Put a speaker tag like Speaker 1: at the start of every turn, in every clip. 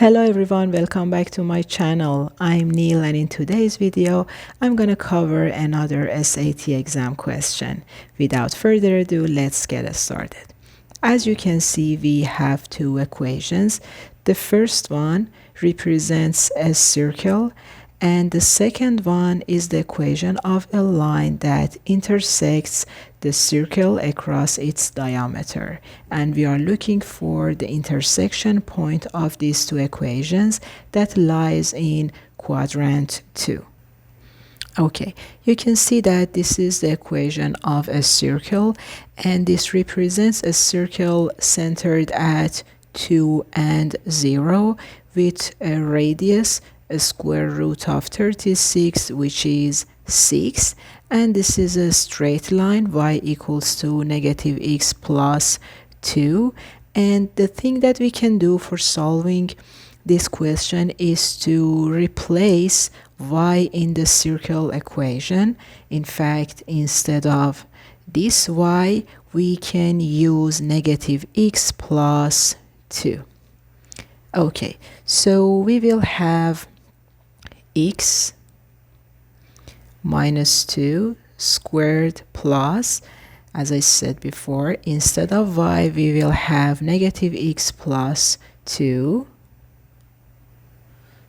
Speaker 1: Hello everyone, welcome back to my channel. I'm Neil and in today's video, I'm gonna cover another SAT exam question. Without further ado, let's get started. As you can see, we have two equations. The first one represents a circle and the second one is the equation of a line that intersects the circle across its diameter. And we are looking for the intersection point of these two equations that lies in quadrant 2. Okay, you can see that this is the equation of a circle, and this represents a circle centered at 2 and 0 with a radius a square root of 36, which is 6, and this is a straight line, y equals to negative x plus 2. And the thing that we can do for solving this question is to replace y in the circle equation. In fact, instead of this y, we can use negative x plus 2. Okay, so we will have x minus 2 squared plus, as I said before, instead of y, we will have negative x plus 2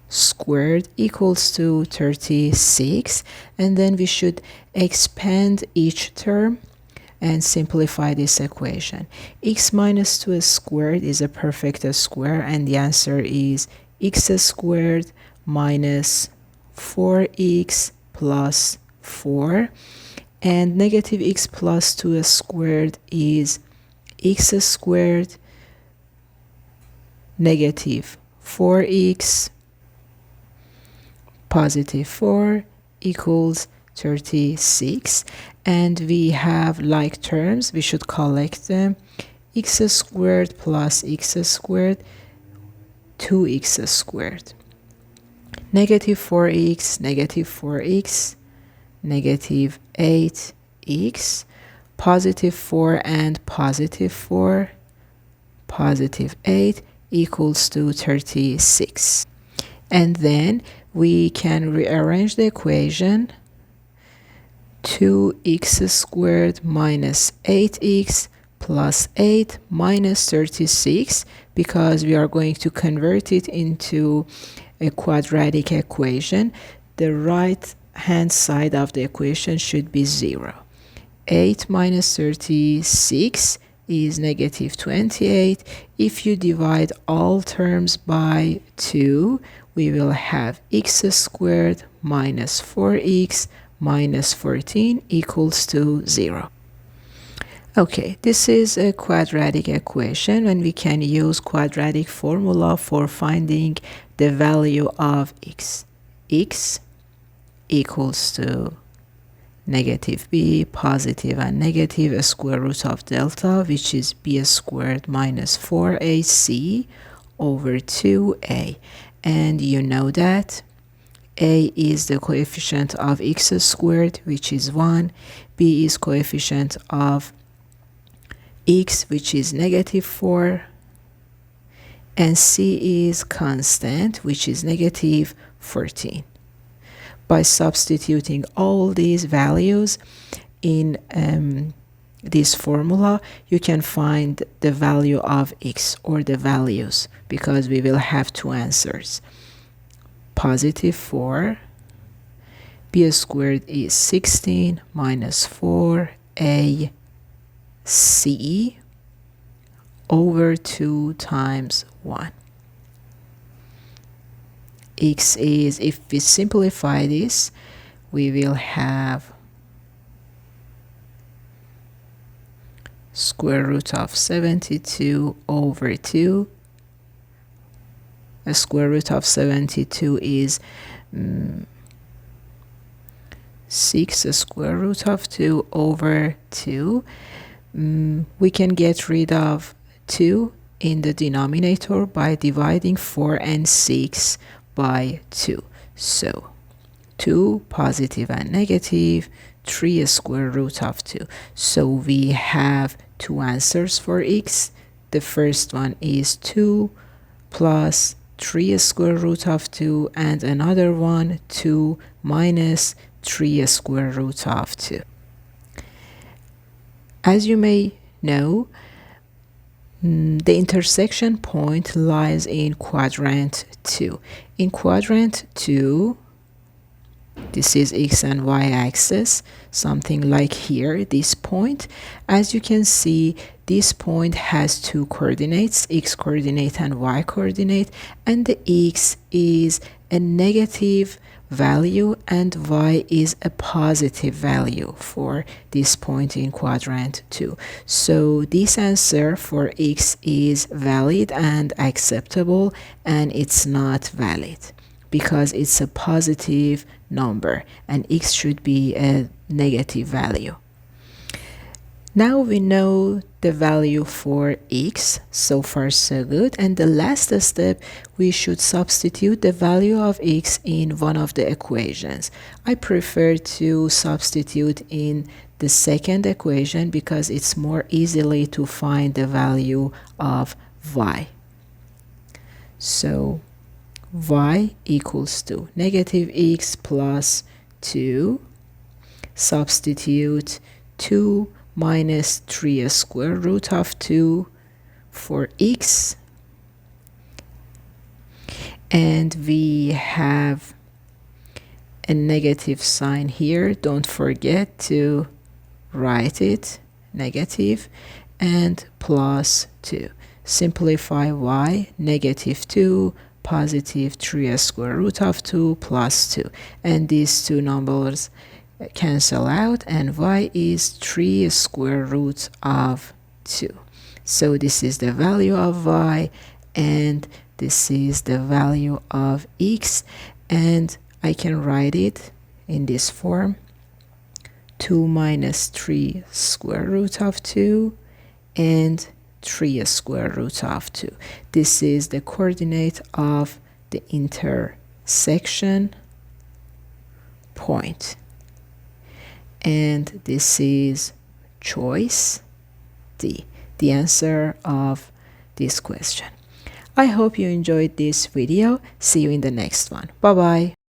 Speaker 1: squared equals to 36, and then we should expand each term and simplify this equation. X minus 2 squared is a perfect square, and the answer is x squared minus 4x plus 4, and negative x plus 2 squared is x squared negative 4x positive 4 equals 36, and we have like terms, we should collect them. X squared plus x squared, 2x squared, negative 4x, negative 4x, negative 8x, positive 4 and positive 4, positive 8 equals to 36. And then we can rearrange the equation. 2x squared minus 8x plus 8 minus 36, because we are going to convert it into a quadratic equation. The right hand side of the equation should be 0. 8 minus 36 is negative 28. If you divide all terms by 2, we will have x squared minus 4x minus 14 equals to 0. Okay, this is a quadratic equation, and we can use quadratic formula for finding the value of x. X equals to negative b, positive and negative, a square root of delta, which is b squared minus 4ac over 2a. And you know that a is the coefficient of x squared, which is 1. B is coefficient of x, which is negative 4. And c is constant, which is negative 14. By substituting all these values in this formula, you can find the value of x, or the values, because we will have two answers. Positive 4, b squared is 16 minus 4ac over 2 times 1. X is, if we simplify this, we will have square root of 72 over 2. A square root of 72 is 6 square root of 2 over 2. We can get rid of 2 in the denominator by dividing 4 and 6 by 2. So 2 positive and negative, 3 square root of 2. So we have two answers for x. The first one is 2 plus 3 square root of 2, and another one 2 minus 3 square root of 2. As you may know, the intersection point lies in quadrant 2. In quadrant 2, this is x and y axis, something like here, this point. As you can see, this point has two coordinates, x coordinate and y coordinate, and the x is a negative value and y is a positive value for this point in quadrant 2. So this answer for x is valid and acceptable, and it's not valid because it's a positive number and x should be a negative value. Now we know the value for x. So far so good. And the last step, we should substitute the value of x in one of the equations. I prefer to substitute in the second equation because it's more easily to find the value of y. So y equals to negative x plus 2, substitute 2 minus 3 square root of 2 for x, and we have a negative sign here. Don't forget to write it, negative, and plus 2. Simplify y, negative 2 positive 3 square root of 2 plus 2, and these two numbers cancel out, and y is 3 square root of 2. So this is the value of y, and this is the value of x, and I can write it in this form: 2 minus 3 square root of 2 and 3 square root of 2. This is the coordinate of the intersection point. And this is choice D, the answer of this question. I hope you enjoyed this video. See you in the next one. Bye bye.